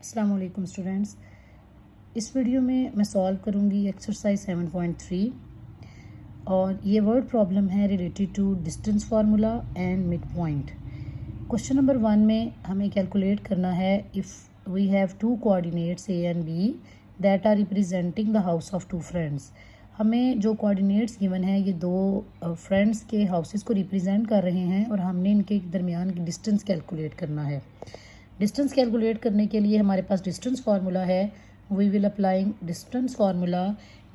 अस्सलाम वालेकुम स्टूडेंट्स। इस वीडियो में मैं सॉल्व करूंगी एक्सरसाइज 7.3 और ये वर्ड प्रॉब्लम है related to distance formula and mid point. Question number 1 में हमें कैलकुलेट करना है if we have two coordinates A and B that are representing the house of two friends. हमें जो कोऑर्डिनेट्स गिवन है ये दो फ्रेंड्स के हाउसेस को रिप्रेजेंट कर रहे हैं और हमने इनके दरमियान की डिस्टेंस कैलकुलेट करना है। डिस्टेंस कैलकुलेट करने के लिए हमारे पास डिस्टेंस फार्मूला है। We will applying distance formula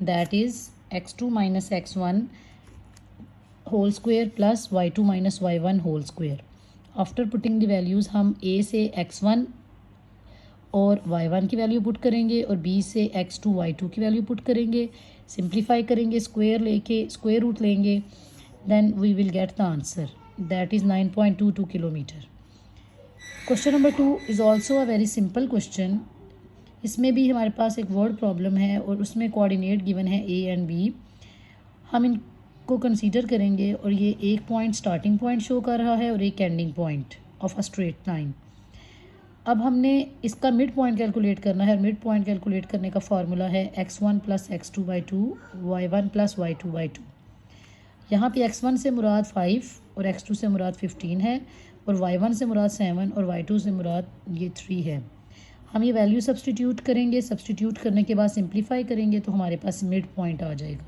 that is x2 minus x1 whole square plus y2 minus y1 whole square. After putting the values हम a से x1 और y1 की वैल्यू पुट करेंगे और b से x2 y2 की value put करेंगे। Simplify करेंगे, स्क्वेयर लेके स्क्वेयर रूट लेंगे, then we will get the answer that is 9.22 kilometre. Question number 2 is also a very simple question. इसमें भी हमारे पास एक वर्ड प्रॉब्लम है और उसमें कोऑर्डिनेट गिवन है ए एंड बी। हम इनको कंसीडर करेंगे और ये एक पॉइंट स्टार्टिंग पॉइंट शो कर रहा है और एक ending point of a straight line. अब हमने इसका मिड पॉइंट कैलकुलेट करना है। मिड पॉइंट कैलकुलेट करने का फार्मूला है x1 plus x2/2 y1 plus y2/2। यहाँ पे x1 से मुराद 5 और x2 से मुराद 15 है और y1 से मुराद 7 और y2 से मुराद ये 3 है। हम ये वैल्यू सब्सटीट्यूट करेंगे। सब्सटीट्यूट करने के बाद सिंप्लीफाई करेंगे तो हमारे पास मिड पॉइंट आ जाएगा।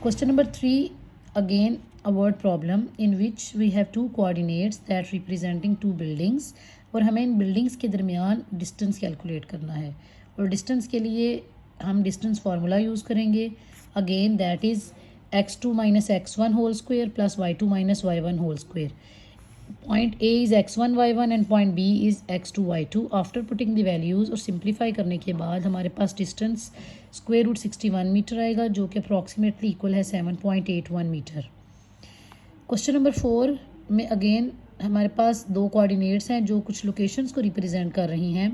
Question number 3 again a word problem in which we have two coordinates that representing two buildings और हमें इन बिल्डिंग्स के दरमियान डिस्टेंस कैलकुलेट करना है और डिस्टेंस के लिए हम डिस्टेंस फार्मूला यूज़ करेंगे again that is x2 minus x1 whole square plus y2 minus y1 whole square. Point A is x1 y1 and point B is x2 y2। After putting the values और simplify करने के बाद हमारे पास distance square root 61 metre आएगा जो कि approximately equal है 7.81 मीटर। क्वेश्चन नंबर 4 में अगेन हमारे पास दो कोऑर्डिनेट्स हैं जो कुछ लोकेशंस को रिप्रेजेंट कर रही हैं।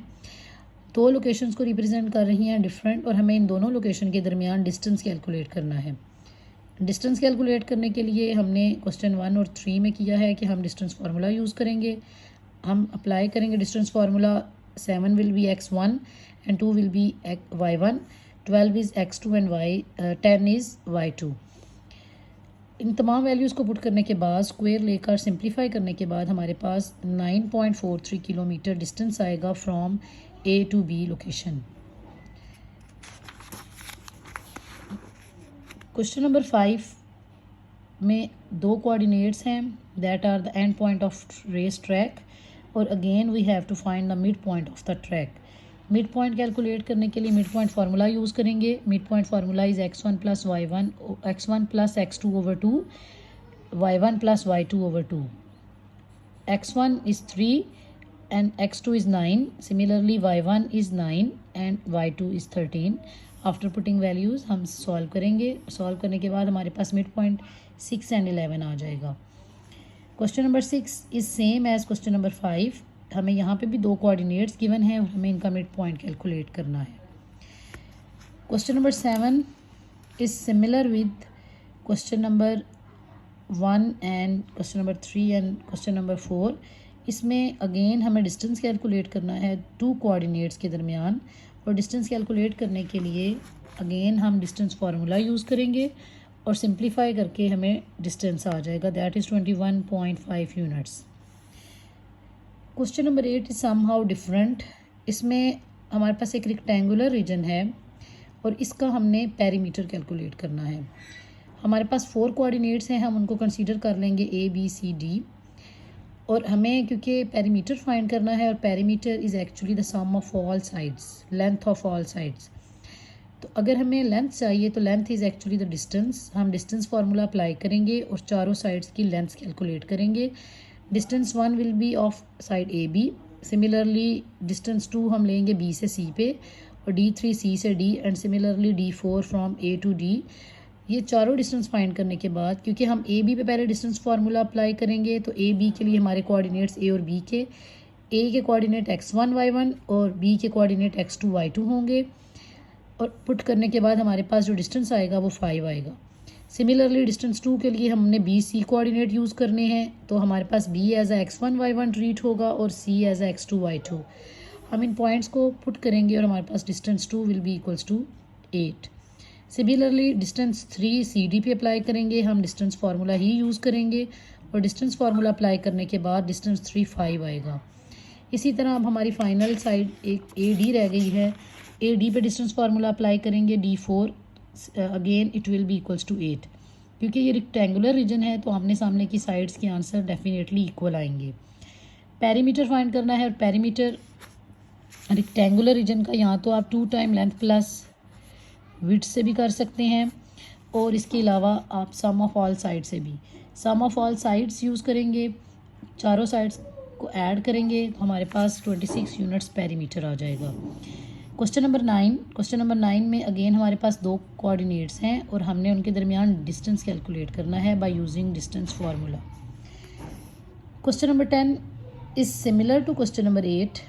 दो लोकेशंस को रिप्रेजेंट कर रही हैं डिफरेंट और हमें इन दोनों लोकेशन के दरमियान डिस्टेंस कैलकुलेट करना है। डिस्टेंस कैलकुलेट करने के लिए हमने क्वेश्चन 1 और 3 में किया है कि हम डिस्टेंस फार्मूला यूज़ करेंगे। हम अप्लाई करेंगे distance formula. 7 will be x1 and 2 will B y1, 12 is x2 and 10 is y2। इन तमाम वैल्यूज़ को पुट करने के बाद स्क्वायर लेकर सिंप्लीफाई करने के बाद हमारे पास 9.43 किलोमीटर डिस्टेंस आएगा from A to B location. Question number 5 में दो कोऑर्डिनेट्स हैं that are the end point of race track और again we have to find the mid point of the track. Mid point calculate करने के लिए mid point formula use करेंगे। Mid point formula is x1 plus y1 x1 plus x2 over 2 y1 plus y2 over 2। x1 is 3 and x2 is 9. Similarly y1 is 9 and y2 is 13. After putting values हम solve करेंगे। Solve करने के बाद हमारे पास mid point 6 and 11 आ जाएगा। Question number 6 is same as question number 5। हमें यहाँ पे भी दो कोऑर्डिनेट्स गिवन हैं और हमें इनका मिड पॉइंट कैलकुलेट करना है। Question number 7 is similar with question number 1 and question number 3 and question number 4। इसमें अगेन हमें डिस्टेंस कैलकुलेट करना है टू कोऑर्डिनेट्स के दरमियान और डिस्टेंस कैलकुलेट करने के लिए अगेन हम डिस्टेंस फार्मूला यूज़ करेंगे और सिंप्लीफाई करके हमें डिस्टेंस आ जाएगा that is 21.5 units. Question number 8 is somehow different. इसमें हमारे पास एक रेक्टेंगुलर रीजन है और इसका हमने पेरीमीटर कैलकुलेट करना है। हमारे पास 4 कोऑर्डिनेट्स हैं, हम उनको कंसीडर कर लेंगे A B C D और हमें क्योंकि पेरीमीटर फाइंड करना है और perimeter is actually the sum of all sides, length of all sides. तो अगर हमें लेंथ चाहिए तो length is actually the distance. हम डिस्टेंस फार्मूला अप्लाई करेंगे और चारों साइड्स की लेंथ कैलकुलेट करेंगे। Distance 1 will be of side AB। Similarly distance 2 हम लेंगे B से C पे और D3 C से D and similarly D4 from A to D। ये चारों डिस्टेंस फाइंड करने के बाद क्योंकि हम ए बी पे पहले डिस्टेंस फार्मूला अप्लाई करेंगे तो ए बी के लिए हमारे कोऑर्डिनेट्स ए और बी के ए के कोऑर्डिनेट x1 y1 और बी के कोऑर्डिनेट x2 y2 होंगे और पुट करने के बाद हमारे पास जो डिस्टेंस आएगा वो 5 आएगा। सिमिलरली डिस्टेंस 2 के लिए हमने बी सी कोऑर्डिनेट यूज़ करने हैं, तो हमारे पास B as a x1 y1 treat होगा और सी एज अ x2 y2। हम इन पॉइंट्स को पुट करेंगे और हमारे पास distance 2 will be equals to 8। Similarly distance 3 C D पे अप्लाई करेंगे, हम डिस्टेंस फार्मूला ही यूज़ करेंगे और डिस्टेंस फार्मूला अप्लाई करने के बाद डिस्टेंस 3 5 आएगा। इसी तरह अब हमारी फाइनल साइड एक ए डी रह गई है, ए डी पे डिस्टेंस फार्मूला अप्लाई करेंगे D4, again it will be equals to 8। क्योंकि ये रेक्टेंगुलर रीजन है तो आमने सामने की साइड्स के आंसर डेफिनेटली इक्वल आएंगे। पेरीमीटर फाइंड करना है और पेरीमीटर रेक्टेंगुलर रीजन का यहाँ तो आप 2 टाइम लेंथ प्लस विड्थ से भी कर सकते हैं और इसके अलावा आप सम ऑफ ऑल साइड से भी। सम ऑफ ऑल साइड्स यूज़ करेंगे, चारों साइड्स को ऐड करेंगे तो हमारे पास 26 यूनिट्स पेरीमीटर आ जाएगा। क्वेश्चन नंबर 9 में अगेन हमारे पास 2 कोऑर्डिनेट्स हैं और हमने उनके दरमियान डिस्टेंस कैलकुलेट करना है by using distance formula. Question number 10 is similar to question number 8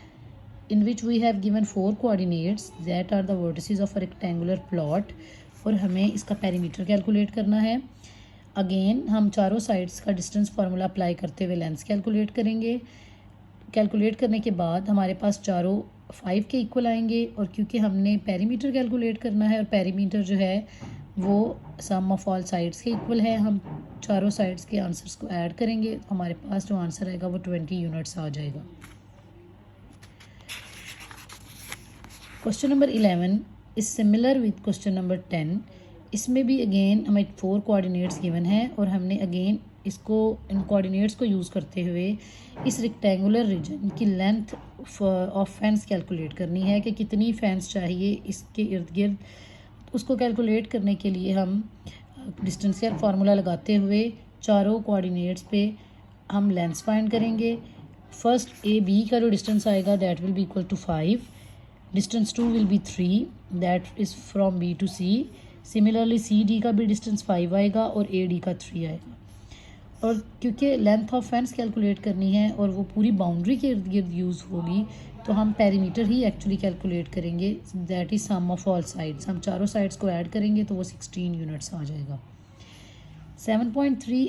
in which we have given 4 coordinates that are the vertices of a rectangular plot और हमें इसका पेरीमीटर कैलकुलेट करना है। अगेन हम चारों साइड्स का डिस्टेंस फार्मूला अप्लाई करते हुए लेंथ कैलकुलेट करेंगे। कैलकुलेट करने के बाद हमारे पास चारों 5 के इक्वल आएंगे और क्योंकि हमने पेरीमीटर कैलकुलेट करना है और पेरीमीटर जो है वो सम ऑफ ऑल साइड्स के इक्वल है, हम चारों साइड्स के आंसर्स को ऐड करेंगे, हमारे पास जो आंसर आएगा वो 20 यूनिट्स आ जाएगा। Question number 11 is similar with question number 10। इसमें भी अगेन हमें 4 कोऑर्डिनेट्स गिवन है और हमने अगेन इसको इन कोऑर्डिनेट्स को यूज़ करते हुए इस रेक्टेंगुलर रीजन की लेंथ ऑफ फेंस कैलकुलेट करनी है कि कितनी फेंस चाहिए इसके इर्द गिर्द। उसको कैलकुलेट करने के लिए हम डिस्टेंस का फार्मूला लगाते हुए चारों कोऑर्डिनेट्स पे हम लेंथ्स फाइंड करेंगे। फर्स्ट ए बी का जो डिस्टेंस आएगा that will be equal to 5। Distance 2 will be 3, that is from B to C. Similarly C D का भी डिस्टेंस 5 आएगा और ए डी का 3 आएगा। और क्योंकि लेंथ ऑफ फेंस कैलकुलेट करनी है और वो पूरी बाउंड्री के इर्द गिर्द यूज़ होगी तो हम पेरीमीटर ही एक्चुअली कैलकुलेट करेंगे, that is sum of all sides. हम चारों साइड्स को ऐड करेंगे तो वो 16 यूनिट्स आ जाएगा। 7.3